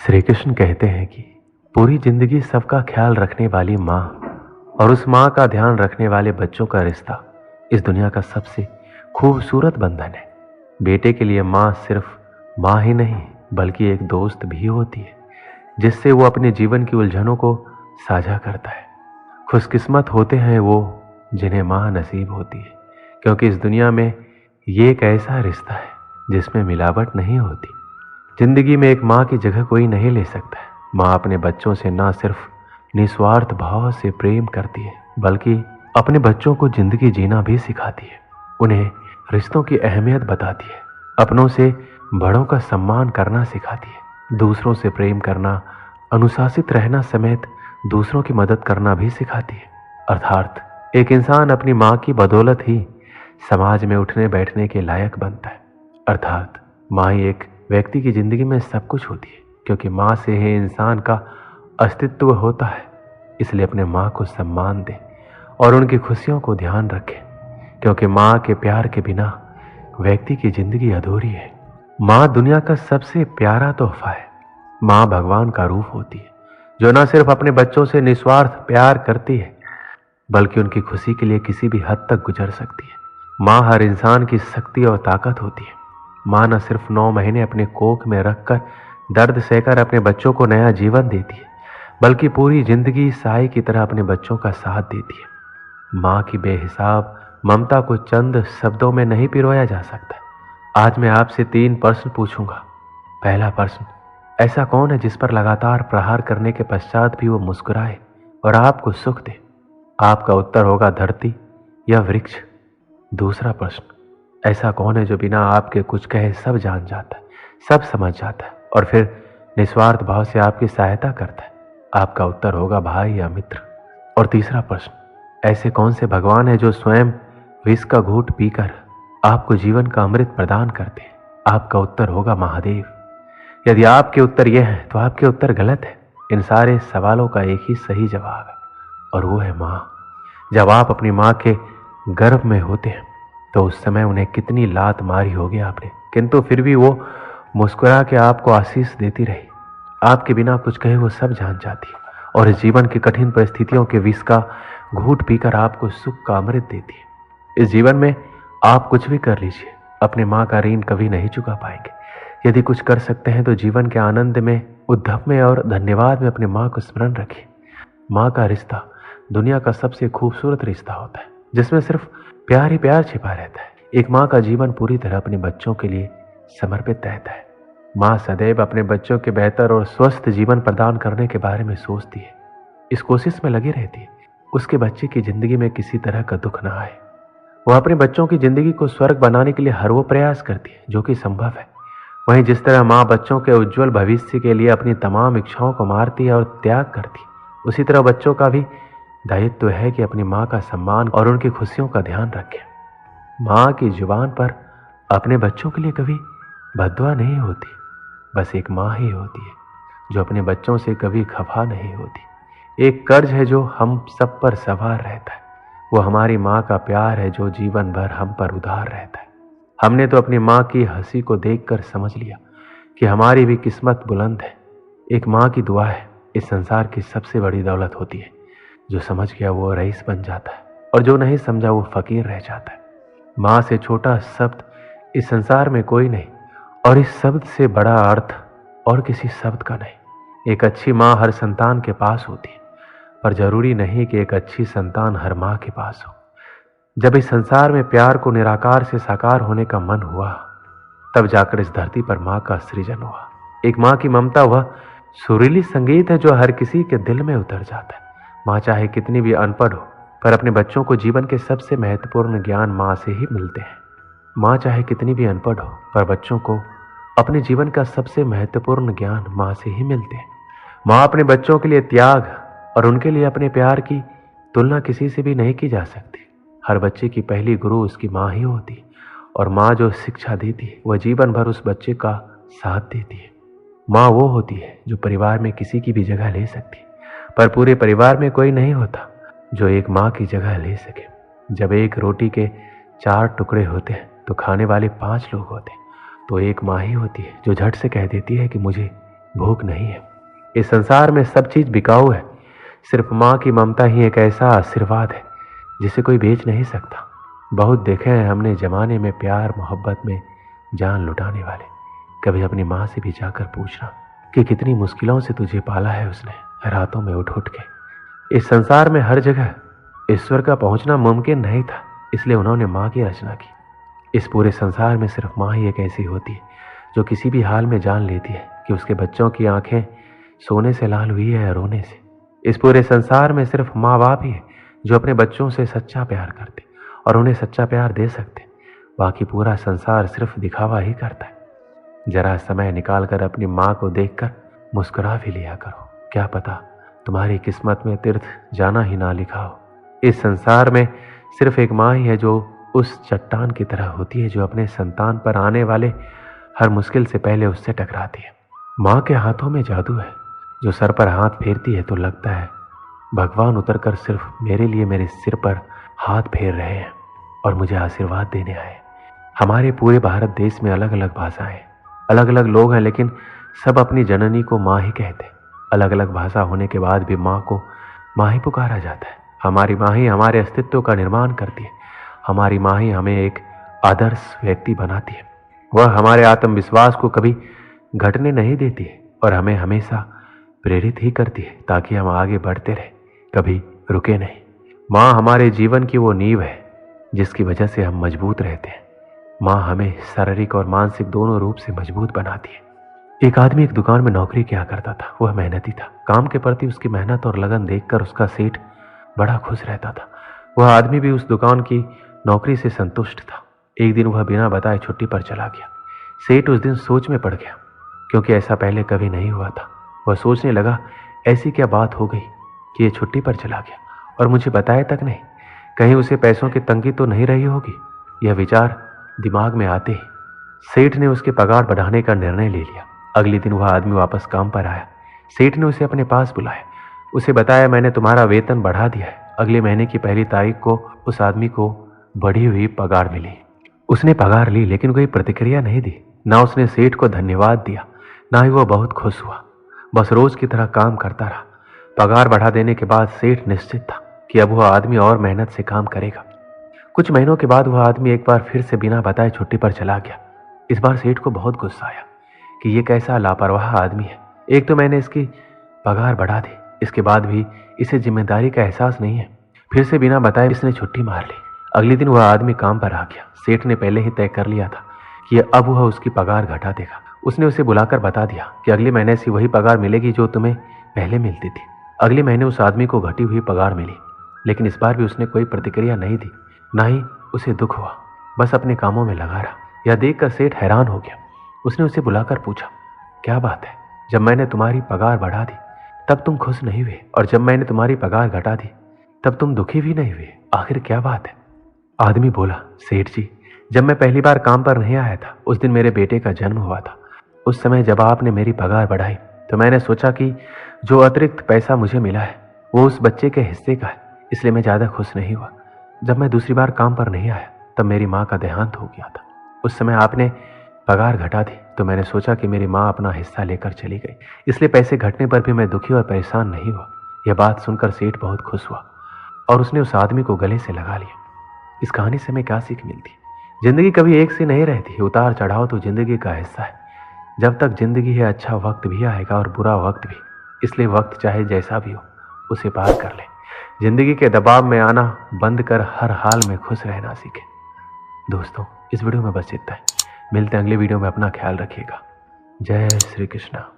श्री कृष्ण कहते हैं कि पूरी जिंदगी सबका ख्याल रखने वाली माँ और उस माँ का ध्यान रखने वाले बच्चों का रिश्ता इस दुनिया का सबसे खूबसूरत बंधन है। बेटे के लिए माँ सिर्फ माँ ही नहीं बल्कि एक दोस्त भी होती है जिससे वो अपने जीवन की उलझनों को साझा करता है। खुशकिस्मत होते हैं वो जिन्हें माँ नसीब होती है, क्योंकि इस दुनिया में ये एक ऐसा रिश्ता है जिसमें मिलावट नहीं होती। जिंदगी में एक माँ की जगह कोई नहीं ले सकता है। माँ अपने बच्चों से ना सिर्फ निस्वार्थ भाव से प्रेम करती है बल्कि अपने बच्चों को जिंदगी जीना भी सिखाती है। उन्हें रिश्तों की अहमियत बताती है, अपनों से बड़ों का सम्मान करना सिखाती है, दूसरों से प्रेम करना, अनुशासित रहना समेत दूसरों की मदद करना भी सिखाती है। अर्थात एक इंसान अपनी माँ की बदौलत ही समाज में उठने बैठने के लायक बनता है। अर्थात माँ ही एक व्यक्ति की जिंदगी में सब कुछ होती है, क्योंकि माँ से ही इंसान का अस्तित्व होता है। इसलिए अपने माँ को सम्मान दें और उनकी खुशियों को ध्यान रखें, क्योंकि माँ के प्यार के बिना व्यक्ति की जिंदगी अधूरी है। माँ दुनिया का सबसे प्यारा तोहफा है। माँ भगवान का रूप होती है जो न सिर्फ अपने बच्चों से निस्वार्थ प्यार करती है बल्कि उनकी खुशी के लिए किसी भी हद तक गुजर सकती है। माँ हर इंसान की शक्ति और ताकत होती है। माँ न सिर्फ 9 महीने अपने कोख में रखकर दर्द सहकर अपने बच्चों को नया जीवन देती है बल्कि पूरी जिंदगी साई की तरह अपने बच्चों का साथ देती है। माँ की बेहिसाब ममता को चंद शब्दों में नहीं पिरोया जा सकता। आज मैं आपसे 3 प्रश्न पूछूंगा। पहला प्रश्न, ऐसा कौन है जिस पर लगातार प्रहार करने के पश्चात भी वो मुस्कुराए और आपको सुख दे? आपका उत्तर होगा धरती या वृक्ष। दूसरा प्रश्न, ऐसा कौन है जो बिना आपके कुछ कहे सब जान जाता है, सब समझ जाता है और फिर निस्वार्थ भाव से आपकी सहायता करता है? आपका उत्तर होगा भाई या मित्र। और तीसरा प्रश्न, ऐसे कौन से भगवान है जो स्वयं विष का घूंट पीकर आपको जीवन का अमृत प्रदान करते हैं? आपका उत्तर होगा महादेव। यदि आपके उत्तर यह है तो आपके उत्तर गलत है। इन सारे सवालों का एक ही सही जवाब है और वो है माँ। जब आप अपनी माँ के गर्भ में होते हैं तो उस समय उन्हें कितनी लात मारी होगी आपने, किंतु फिर भी वो मुस्कुरा के आपको आशीष देती रही। आपके बिना कुछ कहे वो सब जान जाती और इस जीवन की कठिन परिस्थितियों के विष का घूंट पीकर आपको सुख का अमृत देती है। इस जीवन में आप कुछ भी कर लीजिए, अपने माँ का ऋण कभी नहीं चुका पाएंगे। यदि कुछ कर सकते हैं तो जीवन के आनंद में, उद्धव में और धन्यवाद में अपने माँ को स्मरण रखिए। माँ का रिश्ता दुनिया का सबसे खूबसूरत रिश्ता होता है जिसमें सिर्फ प्यार ही प्यार छिपा रहता है। एक माँ का जीवन पूरी तरह अपने बच्चों के लिए समर्पित रहता है। माँ सदैव अपने बच्चों के बेहतर और स्वस्थ जीवन प्रदान करने के बारे में सोचती है, इस कोशिश में लगी रहती है उसके बच्चे की जिंदगी में किसी तरह का दुख ना आए। वह अपने बच्चों की जिंदगी को स्वर्ग बनाने के लिए हर वो प्रयास करती है जो कि संभव है। वहीं जिस तरह माँ बच्चों के उज्जवल भविष्य के लिए अपनी तमाम इच्छाओं को मारती है और त्याग करती है, उसी तरह बच्चों का भी दायित्व है कि अपनी माँ का सम्मान और उनकी खुशियों का ध्यान रखें। माँ की जुबान पर अपने बच्चों के लिए कभी बद्दुआ नहीं होती, बस एक माँ ही होती है जो अपने बच्चों से कभी खफा नहीं होती। एक कर्ज है जो हम सब पर सवार रहता है, वो हमारी माँ का प्यार है जो जीवन भर हम पर उधार रहता है। हमने तो अपनी माँ की हंसी को देखकर समझ लिया कि हमारी भी किस्मत बुलंद है। एक माँ की दुआ है इस संसार की सबसे बड़ी दौलत होती है। जो समझ गया वो रईस बन जाता है और जो नहीं समझा वो फकीर रह जाता है। माँ से छोटा शब्द इस संसार में कोई नहीं और इस शब्द से बड़ा अर्थ और किसी शब्द का नहीं। एक अच्छी माँ हर संतान के पास होती है, पर जरूरी नहीं कि एक अच्छी संतान हर माँ के पास हो। जब इस संसार में प्यार को निराकार से साकार होने का मन हुआ तब जाकर इस धरती पर माँ का सृजन हुआ। एक माँ की ममता वह सुरीली संगीत है जो हर किसी के दिल में उतर जाता है। माँ चाहे कितनी भी अनपढ़ हो पर अपने बच्चों को जीवन के सबसे महत्वपूर्ण ज्ञान माँ से ही मिलते हैं। माँ चाहे कितनी भी अनपढ़ हो पर बच्चों को अपने जीवन का सबसे महत्वपूर्ण ज्ञान माँ से ही मिलते हैं। माँ अपने बच्चों के लिए त्याग और उनके लिए अपने प्यार की तुलना किसी से भी नहीं की जा सकती। हर बच्चे की पहली गुरु उसकी माँ ही होती और माँ जो शिक्षा देती है वह जीवन भर उस बच्चे का साथ देती है। माँ वो होती है जो परिवार में किसी की भी जगह ले सकती है, पर पूरे परिवार में कोई नहीं होता जो एक माँ की जगह ले सके। जब एक रोटी के 4 टुकड़े होते हैं तो खाने वाले 5 लोग होते हैं, तो एक माँ ही होती है जो झट से कह देती है कि मुझे भूख नहीं है। इस संसार में सब चीज बिकाऊ है, सिर्फ माँ की ममता ही एक ऐसा आशीर्वाद है जिसे कोई बेच नहीं सकता। बहुत देखे हैं हमने जमाने में प्यार मोहब्बत में जान लुटाने वाले। कभी अपनी माँ से भी जाकर पूछना कि कितनी मुश्किलों से तुझे पाला है उसने, रातों में उठ उठ के। इस संसार में हर जगह ईश्वर का पहुंचना मुमकिन नहीं था, इसलिए उन्होंने माँ की रचना की। इस पूरे संसार में सिर्फ माँ ही एक ऐसी होती है जो किसी भी हाल में जान लेती है कि उसके बच्चों की आंखें सोने से लाल हुई है या रोने से। इस पूरे संसार में सिर्फ माँ बाप ही है जो अपने बच्चों से सच्चा प्यार करते और उन्हें सच्चा प्यार दे सकते। बाकी पूरा संसार सिर्फ दिखावा ही करता है। जरा समय निकाल कर अपनी माँ को देखकर मुस्कुरा भी लिया करो, क्या पता तुम्हारी किस्मत में तीर्थ जाना ही ना लिखा हो। इस संसार में सिर्फ एक माँ ही है जो उस चट्टान की तरह होती है जो अपने संतान पर आने वाले हर मुश्किल से पहले उससे टकराती है। माँ के हाथों में जादू है, जो सर पर हाथ फेरती है तो लगता है भगवान उतरकर सिर्फ मेरे लिए मेरे सिर पर हाथ फेर रहे हैं और मुझे आशीर्वाद देने आए। हमारे पूरे भारत देश में अलग अलग भाषाएं, अलग अलग लोग हैं, लेकिन सब अपनी जननी को माँ ही कहते हैं। अलग अलग भाषा होने के बाद भी माँ को माँ ही पुकारा जाता है। हमारी माँ ही हमारे अस्तित्व का निर्माण करती है। हमारी माँ ही हमें एक आदर्श व्यक्ति बनाती है। वह हमारे आत्मविश्वास को कभी घटने नहीं देती है और हमें हमेशा प्रेरित ही करती है ताकि हम आगे बढ़ते रहें, कभी रुके नहीं। माँ हमारे जीवन की वो नींव है जिसकी वजह से हम मजबूत रहते हैं। माँ हमें शारीरिक और मानसिक दोनों रूप से मजबूत बनाती है। एक आदमी एक दुकान में नौकरी किया करता था। वह मेहनती था। काम के प्रति उसकी मेहनत और लगन देखकर उसका सेठ बड़ा खुश रहता था। वह आदमी भी उस दुकान की नौकरी से संतुष्ट था। एक दिन वह बिना बताए छुट्टी पर चला गया। सेठ उस दिन सोच में पड़ गया क्योंकि ऐसा पहले कभी नहीं हुआ था। वह सोचने लगा, ऐसी क्या बात हो गई कि ये छुट्टी पर चला गया और मुझे बताया तक नहीं। कहीं उसे पैसों की तंगी तो नहीं रही होगी। यह विचार दिमाग में आते ही सेठ ने उसके पगार बढ़ाने का निर्णय ले लिया। अगले दिन वह आदमी वापस काम पर आया। सेठ ने उसे अपने पास बुलाया, उसे बताया, मैंने तुम्हारा वेतन बढ़ा दिया है। अगले महीने की 1 तारीख को उस आदमी को बढ़ी हुई पगार मिली। उसने पगार ली लेकिन कोई प्रतिक्रिया नहीं दी। ना उसने सेठ को धन्यवाद दिया, ना ही वह बहुत खुश हुआ। बस रोज की तरह काम करता रहा। पगार बढ़ा देने के बाद सेठ निश्चित था कि अब वह आदमी और मेहनत से काम करेगा। कुछ महीनों के बाद वह आदमी एक बार फिर से बिना बताए छुट्टी पर चला गया। इस बार सेठ को बहुत गुस्सा आया कि ये कैसा लापरवाह आदमी है। एक तो मैंने इसकी पगार बढ़ा दी, इसके बाद भी इसे जिम्मेदारी का एहसास नहीं है। फिर से बिना बताए इसने छुट्टी मार ली। अगले दिन वह आदमी काम पर आ गया। सेठ ने पहले ही तय कर लिया था कि अब वह उसकी पगार घटा देगा। उसने उसे बुलाकर बता दिया कि अगले महीने से वही पगार मिलेगी जो तुम्हें पहले मिलती थी। अगले महीने उस आदमी को घटी हुई पगार मिली, लेकिन इस बार भी उसने कोई प्रतिक्रिया नहीं दी, ना ही उसे दुख हुआ। बस अपने कामों में लगा रहा। यह देखकर सेठ हैरान हो गया। उसने उसे बुलाकर पूछा, क्या बात है, जब मैंने तुम्हारी पगार बढ़ा दी तब तुम खुश नहीं हुए, और जब मैंने तुम्हारी पगार घटा दी तब तुम दुखी भी नहीं हुए। आखिर क्या बात है? आदमी बोला, सेठ जी, जब मैं पहली बार काम पर नहीं आया था उस दिन मेरे बेटे का जन्म हुआ था। उस समय जब आपने मेरी पगार बढ़ाई तो मैंने सोचा कि जो अतिरिक्त पैसा मुझे मिला है वो उस बच्चे के हिस्से का है, इसलिए मैं ज़्यादा खुश नहीं हुआ। जब मैं दूसरी बार काम पर नहीं आया तब मेरी माँ का देहांत हो गया था। उस समय आपने पगार घटा दी तो मैंने सोचा कि मेरी माँ अपना हिस्सा लेकर चली गई, इसलिए पैसे घटने पर भी मैं दुखी और परेशान नहीं हुआ। यह बात सुनकर सेठ बहुत खुश हुआ और उसने उस आदमी को गले से लगा लिया। इस कहानी से हमें क्या सीख मिलती है? जिंदगी कभी एक सी नहीं रहती। उतार चढ़ाव तो जिंदगी का हिस्सा है। जब तक जिंदगी है अच्छा वक्त भी आएगा और बुरा वक्त भी, इसलिए वक्त चाहे जैसा भी हो उसे पार कर ले। जिंदगी के दबाव में आना बंद कर हर हाल में खुश रहना सीखे। दोस्तों, इस वीडियो में बस इतना है। मिलते हैं अगले वीडियो में। अपना ख्याल रखिएगा। जय श्री कृष्णा।